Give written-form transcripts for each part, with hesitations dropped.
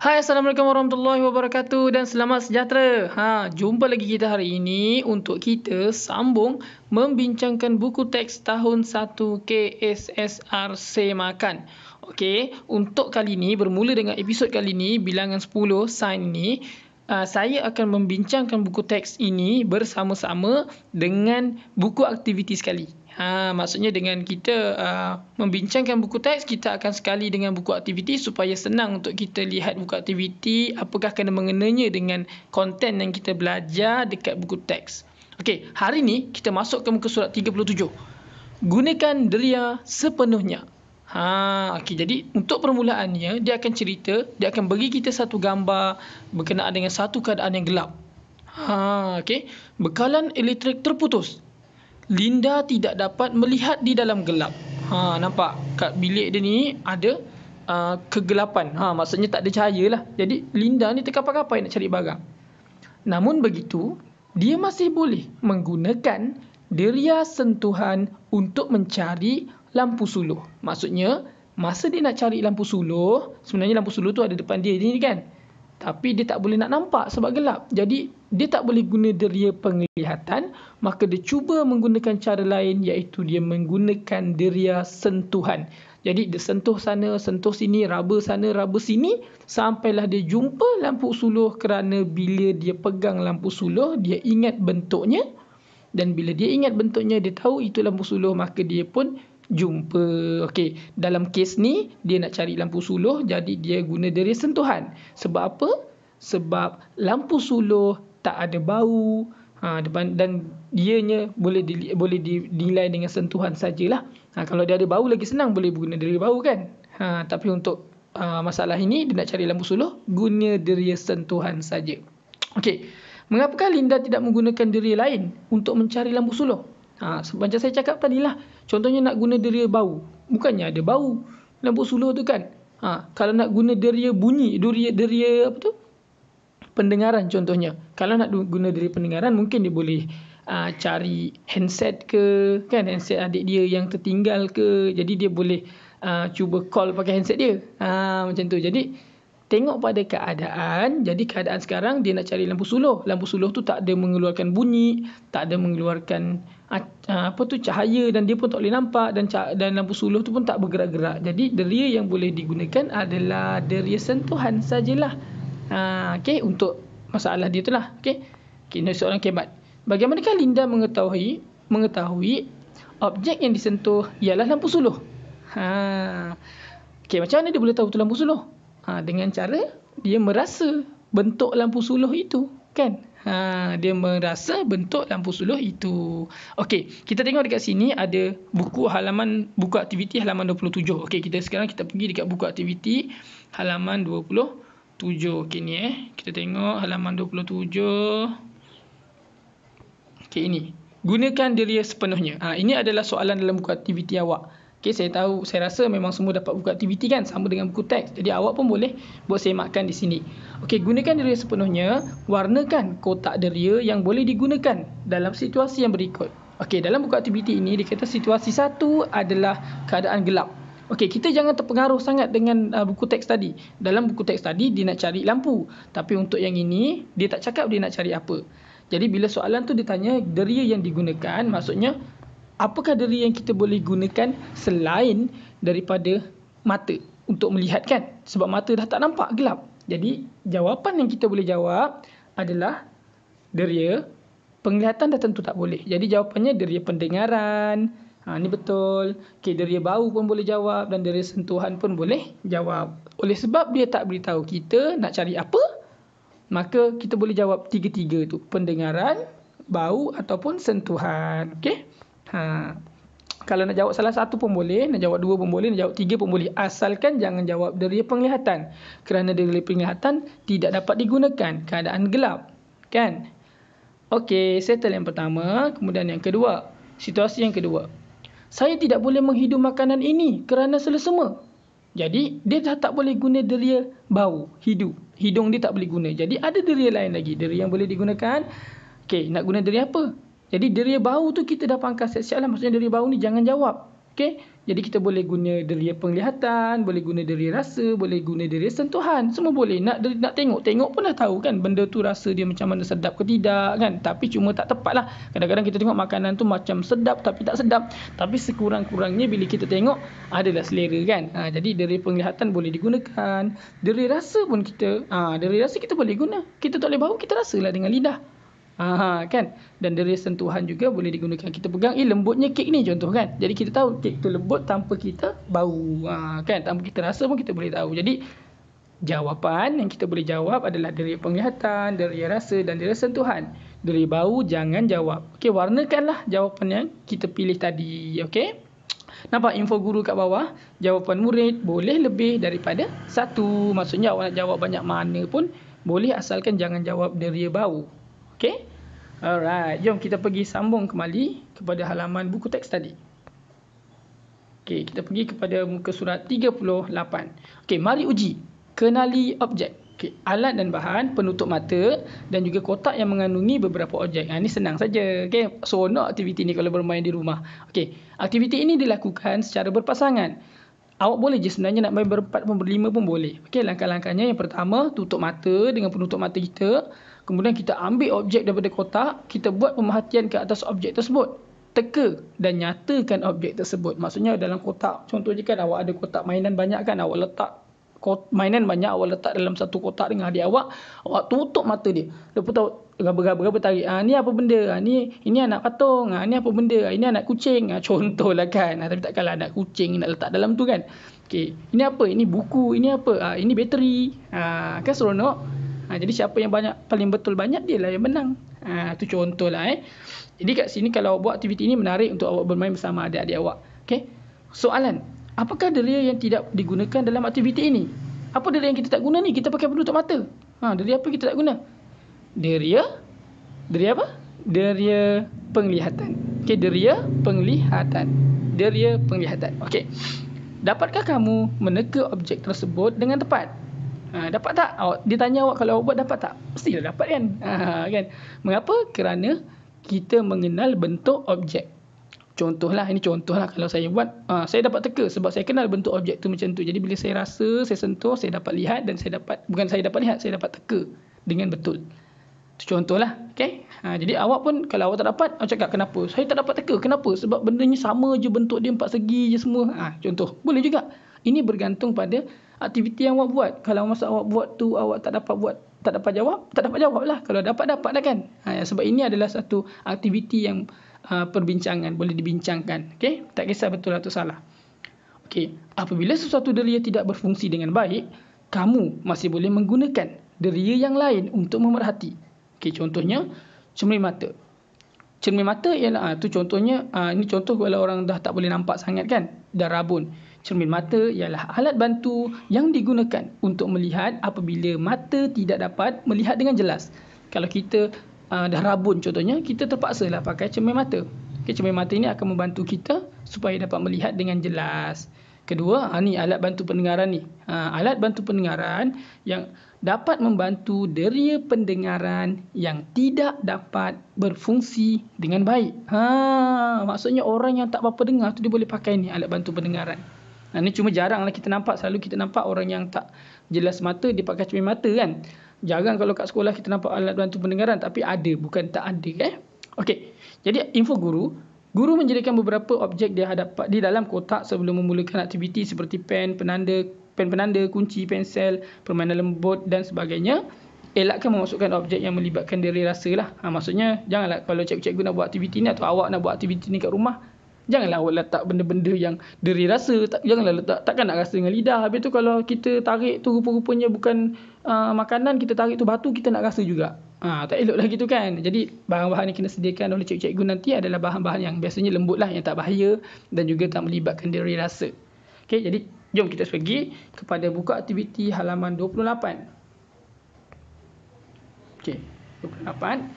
Hai, Assalamualaikum warahmatullahi wabarakatuh dan selamat sejahtera. Jumpa lagi kita hari ini untuk kita sambung membincangkan buku teks tahun 1 KSSR Makan. Okey, untuk kali ini bermula dengan episod kali ini bilangan 10 sains ini, saya akan membincangkan buku teks ini bersama-sama dengan buku aktiviti sekali. Maksudnya dengan kita membincangkan buku teks, kita akan sekali dengan buku aktiviti supaya senang untuk kita lihat buku aktiviti apakah kena mengenanya dengan konten yang kita belajar dekat buku teks. Okey, hari ni kita masuk ke muka surat 37. Gunakan deria sepenuhnya. Okey, jadi untuk permulaannya dia akan cerita, dia akan bagi kita satu gambar berkenaan dengan satu keadaan yang gelap. Okey, bekalan elektrik terputus. Linda tidak dapat melihat di dalam gelap. Nampak kat bilik dia ni ada kegelapan. Maksudnya tak ada cahaya lah. Jadi Linda ni terkapai-kapai nak cari barang. Namun begitu, dia masih boleh menggunakan deria sentuhan untuk mencari lampu suluh. Maksudnya, masa dia nak cari lampu suluh, sebenarnya lampu suluh tu ada depan dia ni kan. Tapi dia tak boleh nak nampak sebab gelap. Jadi dia tak boleh guna deria penglihatan, maka dia cuba menggunakan cara lain iaitu dia menggunakan deria sentuhan. Jadi dia sentuh sana, sentuh sini, raba sana, raba sini sampailah dia jumpa lampu suluh, kerana bila dia pegang lampu suluh dia ingat bentuknya, dan bila dia ingat bentuknya dia tahu itu lampu suluh, maka dia pun jumpa. Okey, dalam kes ni dia nak cari lampu suluh, jadi dia guna deria sentuhan. Sebab apa? Sebab lampu suluh tak ada bau, dan dianya boleh dinilai dengan sentuhan sajalah. Kalau dia ada bau lagi senang, boleh guna deria bau kan. Tapi untuk masalah ini dia nak cari lampu suluh, guna deria sentuhan saja. Okey, mengapakah Linda tidak menggunakan deria lain untuk mencari lampu suluh? Macam saya cakap tadilah, contohnya nak guna deria bau, bukannya ada bau lampu suluh tu kan. Kalau nak guna deria bunyi, deria apa tu, pendengaran contohnya. Kalau nak guna deria pendengaran, mungkin dia boleh cari handset ke kan, handset adik dia yang tertinggal ke, jadi dia boleh cuba call pakai handset dia. Macam tu. Jadi tengok pada keadaan. Jadi keadaan sekarang dia nak cari lampu suluh. Lampu suluh tu tak ada mengeluarkan bunyi, tak ada mengeluarkan cahaya, dan dia pun tak boleh nampak, dan lampu suluh tu pun tak bergerak-gerak. Jadi deria yang boleh digunakan adalah deria sentuhan sajalah. Okey, untuk masalah dia tu lah. Okey, ini soalan kebat. Bagaimanakah Linda mengetahui objek yang disentuh ialah lampu suluh? Okey, macam mana dia boleh tahu tu lampu suluh? Dengan cara dia merasa bentuk lampu suluh itu kan. Dia merasa bentuk lampu suluh itu. Okey, kita tengok dekat sini ada buku aktiviti halaman 27. Okey, sekarang kita pergi dekat buku aktiviti halaman 27. Okey ni kita tengok halaman 27. Okey, ini gunakan deria sepenuhnya. Ini adalah soalan dalam buku aktiviti awak. Okey, saya rasa memang semua dapat buku aktiviti kan, sama dengan buku teks. Jadi awak pun boleh buat semakkan di sini. Okey, gunakan deria sepenuhnya. Warnakan kotak deria yang boleh digunakan dalam situasi yang berikut. Okey, dalam buku aktiviti ini dia kata situasi 1 adalah keadaan gelap. Okey, kita jangan terpengaruh sangat dengan buku teks tadi. Dalam buku teks tadi dia nak cari lampu, tapi untuk yang ini dia tak cakap dia nak cari apa. Jadi bila soalan tu ditanya deria yang digunakan, maksudnya apakah deria yang kita boleh gunakan selain daripada mata untuk melihat kan? Sebab mata dah tak nampak, gelap. Jadi jawapan yang kita boleh jawab adalah deria penglihatan dah tentu tak boleh. Jadi jawapannya deria pendengaran. Ni betul. Okey, deria bau pun boleh jawab, dan deria sentuhan pun boleh jawab. Oleh sebab dia tak beritahu kita nak cari apa, maka kita boleh jawab tiga-tiga tu. Pendengaran, bau ataupun sentuhan. Okey. Kalau nak jawab salah satu pun boleh, nak jawab dua pun boleh, nak jawab tiga pun boleh, asalkan jangan jawab deria penglihatan, kerana deria penglihatan tidak dapat digunakan keadaan gelap kan. Okey, settle yang pertama. Kemudian yang kedua, situasi yang kedua, saya tidak boleh menghidu makanan ini kerana selesema. Jadi dia dah tak boleh guna deria bau, hidung dia tak boleh guna. Jadi ada deria lain lagi, deria yang boleh digunakan. Okey, nak guna deria apa? Jadi deria bau tu kita dah pangkas siap-siap lah. Maksudnya deria bau ni jangan jawab. Okey, Jadi kita boleh guna deria penglihatan, boleh guna deria rasa, boleh guna deria sentuhan. Semua boleh. Nak tengok pun dah tahu kan benda tu rasa dia macam mana, sedap ke tidak kan. Tapi cuma tak tepat lah. Kadang-kadang kita tengok makanan tu macam sedap tapi tak sedap. Tapi sekurang-kurangnya bila kita tengok adalah selera kan. Jadi deria penglihatan boleh digunakan. Deria rasa pun deria rasa kita boleh guna. Kita tak boleh bau, kita rasalah dengan lidah. Kan, dan deria sentuhan juga boleh digunakan. Kita pegang lembutnya kek ni contoh kan, jadi kita tahu kek tu lembut tanpa kita bau, kan, tanpa kita rasa pun kita boleh tahu. Jadi jawapan yang kita boleh jawab adalah deria penglihatan, deria rasa dan deria sentuhan. Deria bau jangan jawab. Okey, warnakanlah jawapan yang kita pilih tadi. Okey, nampak info guru kat bawah? Jawapan murid boleh lebih daripada satu. Maksudnya awak nak jawab banyak mana pun boleh, asalkan jangan jawab deria bau. Okay. Alright. Jom kita pergi sambung kembali kepada halaman buku teks tadi. Okay. Kita pergi kepada muka surat 38. Okay. Mari uji. Kenali objek. Okay. Alat dan bahan, penutup mata dan juga kotak yang mengandungi beberapa objek. Ini senang saja. Okay. Seronok aktiviti ni kalau bermain di rumah. Okay. Aktiviti ini dilakukan secara berpasangan. Awak boleh je sebenarnya nak main berempat pun, berlima pun boleh. Okay. Langkah-langkahnya yang pertama, tutup mata dengan penutup mata kita. Kemudian kita ambil objek daripada kotak, kita buat pemerhatian ke atas objek tersebut. Teka dan nyatakan objek tersebut. Maksudnya dalam kotak, contoh je kan awak ada kotak mainan banyak kan, awak letak mainan banyak, awak letak dalam satu kotak dengan adik awak tutup mata dia. Lepas tu gaba-gaba tarik, ni apa benda? Ini anak patung, ni apa benda? Ini anak kucing. Contohlah kan. Tapi takkanlah anak kucing nak letak dalam tu kan. Okey, ini apa? Ini buku, ini apa? Ini bateri. Kan seronok. Jadi siapa yang paling betul banyak, dia lah yang menang. Itu contoh lah. Jadi kat sini kalau awak buat aktiviti ini menarik untuk awak bermain bersama adik-adik awak. Okay. Soalan, apakah deria yang tidak digunakan dalam aktiviti ini? Apa deria yang kita tak guna ni? Kita pakai penutup mata. Deria apa kita tak guna? Deria apa? Deria penglihatan. Okay, deria penglihatan. Deria penglihatan. Okay. Dapatkah kamu meneka objek tersebut dengan tepat? Dapat tak? Dia tanya awak, kalau awak buat dapat tak? Mestilah dapat kan? Kan? Mengapa? Kerana kita mengenal bentuk objek. Contohlah, ini contohlah kalau saya buat, saya dapat teka sebab saya kenal bentuk objek tu macam tu. Jadi bila saya rasa, saya sentuh, saya dapat lihat dan saya dapat teka dengan betul. Itu contohlah. Okay? Jadi awak pun kalau awak tak dapat, awak cakap kenapa? Saya tak dapat teka. Kenapa? Sebab bendanya sama je, bentuk dia 4 segi je semua. Contoh. Boleh juga. Ini bergantung pada aktiviti yang awak buat. Kalau masa awak buat tu awak tak dapat jawab lah. Kalau dapat lah kan. Sebab ini adalah satu aktiviti yang perbincangan, boleh dibincangkan. Okey, tak kisah betul atau salah. Okey, apabila sesuatu deria tidak berfungsi dengan baik, kamu masih boleh menggunakan deria yang lain untuk memerhati. Okey, contohnya cermin mata. Cermin mata ialah tu contohnya, ini contoh kalau orang dah tak boleh nampak sangat kan, dah rabun. Cermin mata ialah alat bantu yang digunakan untuk melihat apabila mata tidak dapat melihat dengan jelas. Kalau kita dah rabun contohnya, kita terpaksalah pakai cermin mata. Okay, cermin mata ini akan membantu kita supaya dapat melihat dengan jelas. Kedua, ni alat bantu pendengaran ni. Alat bantu pendengaran yang dapat membantu deria pendengaran yang tidak dapat berfungsi dengan baik. Maksudnya orang yang tak apa-apa dengar tu dia boleh pakai ni alat bantu pendengaran. Ini cuma jaranglah kita nampak. Selalu kita nampak orang yang tak jelas mata dia pakai cermin mata kan. Jarang kalau kat sekolah kita nampak alat bantu pendengaran, tapi ada, bukan tak ada. Okey. Jadi info guru menjadikan beberapa objek di dalam kotak sebelum memulakan aktiviti seperti pen penanda, kunci, pensel, permainan lembut dan sebagainya. Elakkan memasukkan objek yang melibatkan deria rasa lah. Maksudnya janganlah kalau cikgu-cikgu nak buat aktiviti ni atau awak nak buat aktiviti ni kat rumah, janganlah awak letak benda-benda yang deria rasa. Janganlah letak, takkan nak rasa dengan lidah. Habis tu kalau kita tarik tu rupa-rupanya bukan makanan, kita tarik tu batu, kita nak rasa juga. Tak eloklah gitu kan. Jadi bahan-bahan yang kena sediakan oleh cikgu-cikgu nanti adalah bahan-bahan yang biasanya lembut lah, yang tak bahaya dan juga tak melibatkan deria rasa. Okey, jadi jom kita pergi kepada buku aktiviti halaman 28. Okey, 28.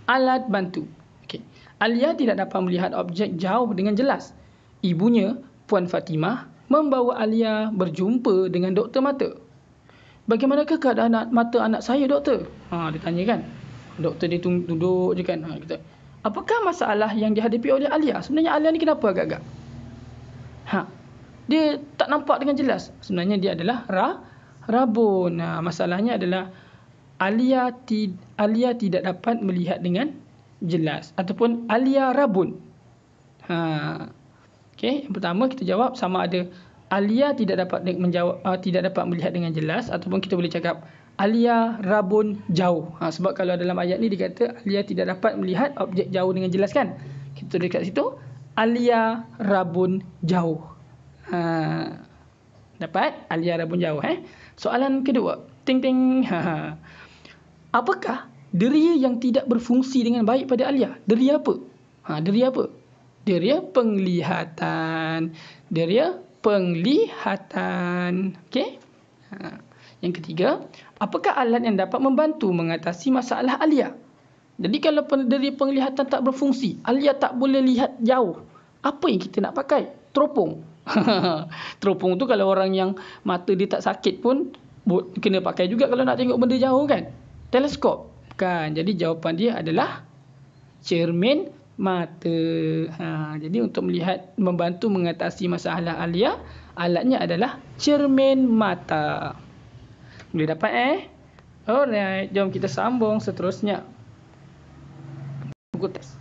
Alat bantu. Okey. Alia tidak dapat melihat objek jauh dengan jelas. Ibunya, Puan Fatimah, membawa Alia berjumpa dengan doktor mata. Bagaimanakah keadaan mata anak saya, doktor? Dia tanya kan. Doktor dia duduk je kan. Kata, apakah masalah yang dihadapi oleh Alia? Sebenarnya Alia ni kenapa agak-agak? dia tak nampak dengan jelas. Sebenarnya dia adalah rabun. Masalahnya adalah Alia tidak dapat melihat dengan jelas ataupun Alia rabun. Okey, yang pertama kita jawab sama ada Alia tidak dapat tidak dapat melihat dengan jelas, ataupun kita boleh cakap Alia rabun jauh. Sebab kalau dalam ayat ni dikata Alia tidak dapat melihat objek jauh dengan jelas kan. Kita dekat situ Alia rabun jauh. Dapat Alia rabun jauh. Soalan kedua. Ting ting. Apakah deria yang tidak berfungsi dengan baik pada Alia? Deria apa? Deria apa? Deria penglihatan. Deria penglihatan. Okey? Yang ketiga, apakah alat yang dapat membantu mengatasi masalah Alia? Jadi kalau deria penglihatan tak berfungsi, Alia tak boleh lihat jauh, apa yang kita nak pakai? Teropong. Teropong tu kalau orang yang mata dia tak sakit pun kena pakai juga kalau nak tengok benda jauh kan. Teleskop kan. Jadi jawapan dia adalah cermin mata. Jadi untuk membantu mengatasi masalah Alia, alatnya adalah cermin mata. Boleh dapat Alright, jom kita sambung seterusnya. Buku teks.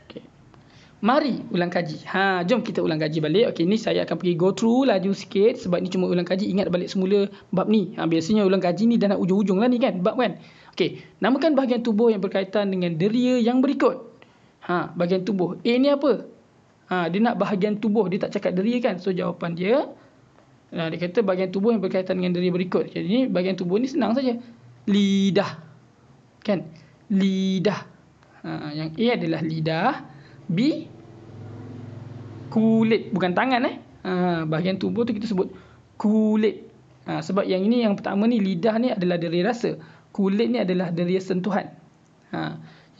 Okay. Mari ulang kaji. Jom kita ulang kaji balik. Okey, ni saya akan pergi go through laju sikit sebab ni cuma ulang kaji. Ingat balik semula bab ni. Biasanya ulang kaji ni dah nak ujung-ujung lah ni kan, bab kan. Okey, namakan bahagian tubuh yang berkaitan dengan deria yang berikut. Bahagian tubuh. A ni apa? Dia nak bahagian tubuh, dia tak cakap deria kan. So jawapan dia dia kata bahagian tubuh yang berkaitan dengan deria berikut. Jadi ni bahagian tubuh ni senang saja. Lidah. Kan? Lidah. Yang A adalah lidah. B kulit, bukan tangan bahagian tubuh tu kita sebut kulit. Sebab yang ini yang pertama ni, lidah ni adalah deria rasa. Kulit ni adalah deria sentuhan.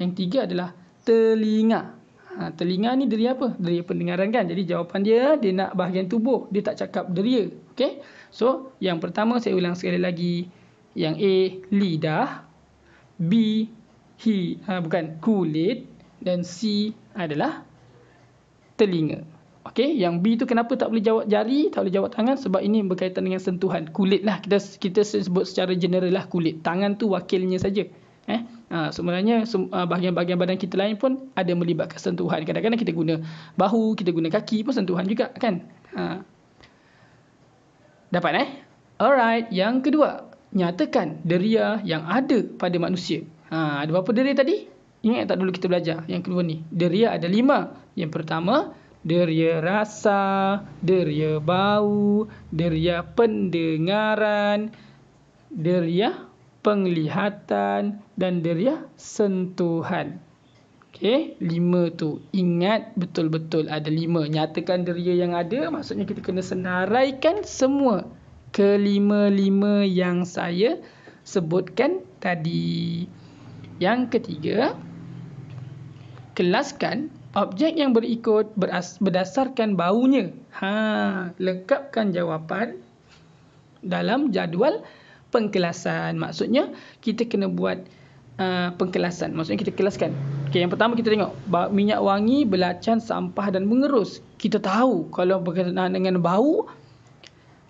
Yang tiga adalah telinga. Telinga ni deria apa? Deria pendengaran kan. Jadi jawapan dia nak bahagian tubuh. Dia tak cakap deria. Okey. So, yang pertama saya ulang sekali lagi. Yang A, lidah. B, bukan kulit. Dan C adalah telinga. Okey. Yang B tu kenapa tak boleh jawab jari, tak boleh jawab tangan? Sebab ini berkaitan dengan sentuhan. Kulit lah. Kita sebut secara general lah kulit. Tangan tu wakilnya saja. Sebenarnya bahagian-bahagian badan kita lain pun ada melibatkan sentuhan. Kadang-kadang kita guna bahu, kita guna kaki pun sentuhan juga kan. Dapat Alright, yang kedua, nyatakan deria yang ada pada manusia. Ada berapa deria tadi? Ingat tak dulu kita belajar yang kedua ni? Deria ada 5. Yang pertama, deria rasa, deria bau, deria pendengaran, deria penglihatan dan deria sentuhan. Okey, 5 tu. Ingat betul-betul ada 5. Nyatakan deria yang ada, maksudnya kita kena senaraikan semua kelima-lima yang saya sebutkan tadi. Yang ketiga, kelaskan objek yang berikut berdasarkan baunya. Lengkapkan jawapan dalam jadual pengkelasan. Maksudnya kita kena buat pengkelasan. Maksudnya kita kelaskan. Okey, yang pertama kita tengok minyak wangi, belacan, sampah dan mengerus. Kita tahu kalau berkenaan dengan bau,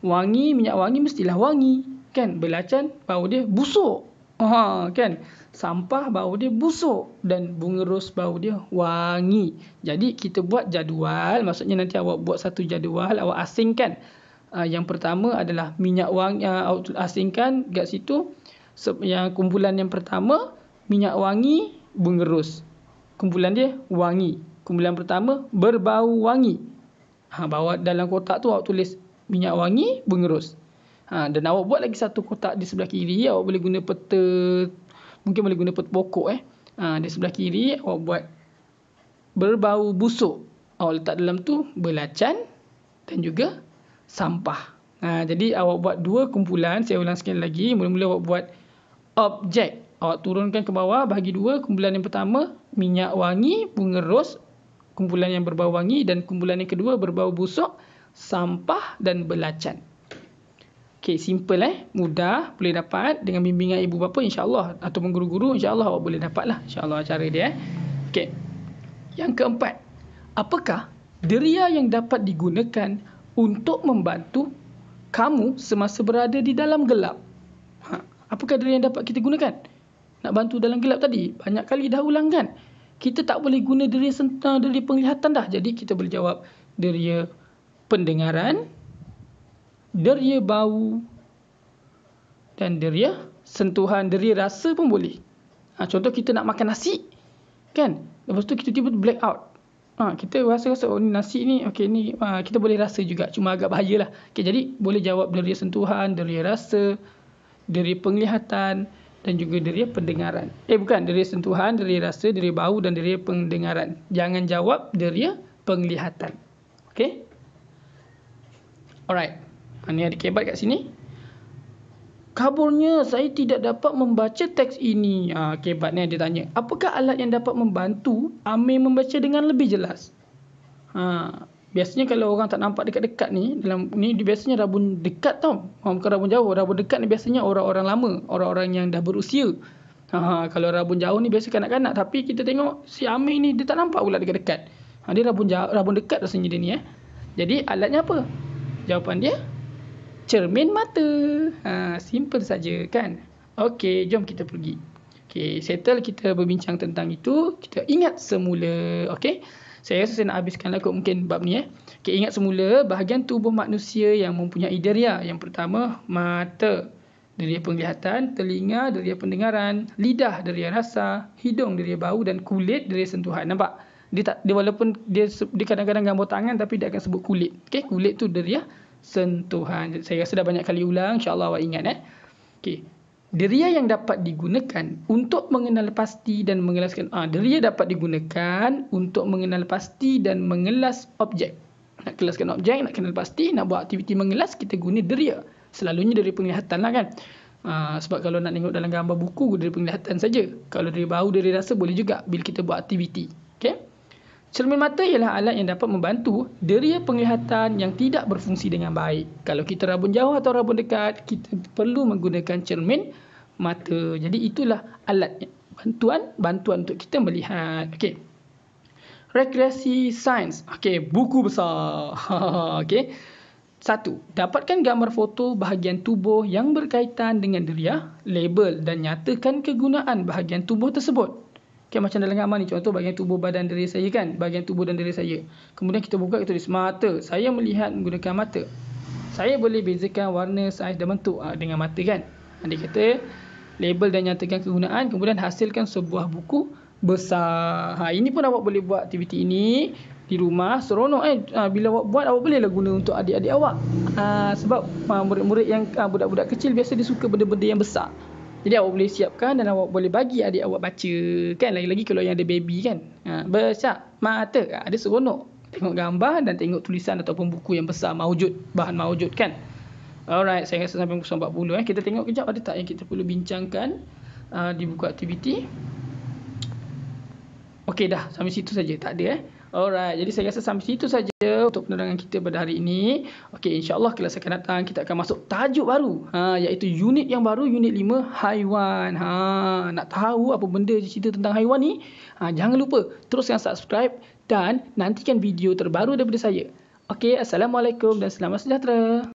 minyak wangi mestilah wangi, kan? Belacan bau dia busuk. Kan? Sampah bau dia busuk dan mengerus bau dia wangi. Jadi kita buat jadual, maksudnya nanti awak buat satu jadual, awak asingkan. Yang pertama adalah minyak wangi, awak asingkan kat situ. Yang kumpulan yang pertama minyak wangi mengerus. Kumpulan dia wangi. Kumpulan pertama berbau wangi. Bawa dalam kotak tu awak tulis minyak wangi mengerus. Dan awak buat lagi satu kotak di sebelah kiri. Awak boleh guna peta, mungkin boleh guna peta pokok di sebelah kiri awak buat berbau busuk. Awak letak dalam tu belacan dan juga sampah. Jadi awak buat 2 kumpulan. Saya ulang sekali lagi. Mula-mula awak buat objek. Awak turunkan ke bawah, bahagi 2. Kumpulan yang pertama minyak wangi mengerus, kumpulan yang berbau wangi, dan kumpulan yang kedua berbau busuk, sampah dan belacan. Okey, simple mudah, boleh dapat dengan bimbingan ibu bapa insya-Allah ataupun guru-guru, insya-Allah awak boleh dapatlah insya-Allah cara dia. Okey. Yang keempat, apakah Deria yang dapat digunakan untuk membantu kamu semasa berada di dalam gelap. Apakah deria yang dapat kita gunakan? Nak bantu dalam gelap tadi, banyak kali dah ulang kan. Kita tak boleh guna deria penglihatan dah. Jadi kita boleh jawab deria pendengaran, deria bau dan deria sentuhan. Deria rasa pun boleh. Contoh kita nak makan nasi kan, lepas tu kita tiba-tiba black out. Kita rasa ni nasi ni ni kita boleh rasa juga, cuma agak bahayalah. Jadi boleh jawab deria sentuhan, deria rasa, deria penglihatan dan juga deria pendengaran. Bukan, deria sentuhan, deria rasa, deria bau dan deria pendengaran. Jangan jawab deria penglihatan. Okey? Alright. Ni ada kebat kat sini. Kaburnya saya tidak dapat membaca teks ini. Kebat ni dia tanya, apakah alat yang dapat membantu Amir membaca dengan lebih jelas? Biasanya kalau orang tak nampak dekat-dekat ni, dalam ni biasanya rabun dekat tau. Bukan rabun jauh. Rabun dekat ni biasanya orang-orang lama, orang-orang yang dah berusia. Kalau rabun jauh ni biasa kanak-kanak. Tapi kita tengok si Amir ni dia tak nampak pula dekat-dekat. Dia rabun dekat rasanya dia ni. Jadi alatnya apa? Jawapan dia cermin mata. Simple saja kan. Okey, jom kita pergi. Okey, settle kita berbincang tentang itu. Kita ingat semula. Okey. Saya rasa saya nak habiskan lah kot mungkin bab ni. Okey, ingat semula bahagian tubuh manusia yang mempunyai deria. Yang pertama, mata, deria penglihatan, telinga, deria pendengaran, lidah, deria rasa, hidung, deria bau dan kulit, deria sentuhan. Nampak? Dia walaupun dia kadang-kadang gambar tangan tapi dia akan sebut kulit. Okey, kulit tu deria sentuhan. Saya rasa dah banyak kali ulang, insya-Allah awak ingat. Okey. Deria yang dapat digunakan untuk mengenal pasti dan mengelaskan. Deria dapat digunakan untuk mengenal pasti dan mengelas objek. Nak kelaskan objek, nak kenal pasti, nak buat aktiviti mengelas, kita guna deria. Selalunya deria penglihatan lah kan. Sebab kalau nak tengok dalam gambar buku, deria penglihatan saja. Kalau deria bau, deria rasa boleh juga bila kita buat aktiviti. Okay? Cermin mata ialah alat yang dapat membantu deria penglihatan yang tidak berfungsi dengan baik. Kalau kita rabun jauh atau rabun dekat, kita perlu menggunakan cermin mata. Jadi itulah alatnya. Bantuan untuk kita melihat. Okey. Rekreasi sains. Okey, buku besar. Okey. 1. Dapatkan gambar foto bahagian tubuh yang berkaitan dengan deria, label dan nyatakan kegunaan bahagian tubuh tersebut. Okay, macam dalam gambar ni, contoh bahagian tubuh badan deria saya kan, bahagian tubuh dan deria saya. Kemudian kita buka, kita tulis mata. Saya melihat menggunakan mata. Saya boleh bezakan warna, saiz dan bentuk dengan mata kan. Dia kata label dan nyatakan kegunaan, kemudian hasilkan sebuah buku besar. Ini pun awak boleh buat aktiviti ini di rumah, seronok bila awak buat, awak bolehlah guna untuk adik-adik awak. Sebab murid-murid yang budak-budak kecil biasa dia suka benda-benda yang besar. Jadi awak boleh siapkan dan awak boleh bagi adik awak baca kan. Lagi-lagi kalau yang ada baby kan. Besar mata, ada seronok tengok gambar dan tengok tulisan ataupun buku yang besar, bahan maujud kan. Alright, saya rasa sampai muka 40. Kita tengok kejap ada tak yang kita perlu bincangkan di buku aktiviti. Okey dah, sampai situ saja, tak ada Alright, jadi saya rasa sampai situ saja untuk penerangan kita pada hari ini. Okey, insya-Allah kelas akan datang kita akan masuk tajuk baru, iaitu unit yang baru, unit 5 haiwan. Nak tahu apa benda cerita tentang haiwan ni? Jangan lupa teruskan subscribe dan nantikan video terbaru daripada saya. Okey, assalamualaikum dan selamat sejahtera.